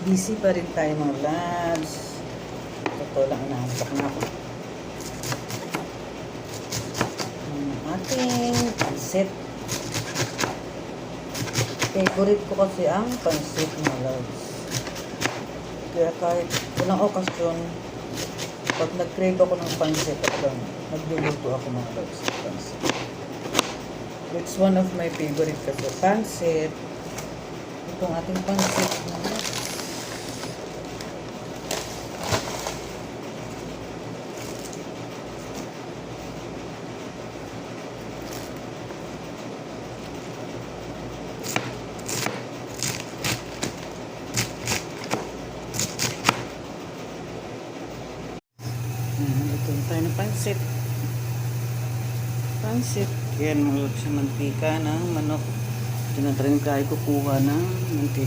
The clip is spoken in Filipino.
Busy pa rin tayo mga labs. Totoo lang, inaantok na ako. Ang ating pansit. Favorite ko kasi ang pansit mga labs. Kaya kahit ilang okasyon, pag nag-crave ako ng pansit, nagluluto ako mga labs ng pansit. It's one of my favorite kasi pansit. Itong ating pansit na ito tayo ng pansit. Pansit. Yan, mga sa mantika ng manok. Ito na rin tayo kukuha ng mantika.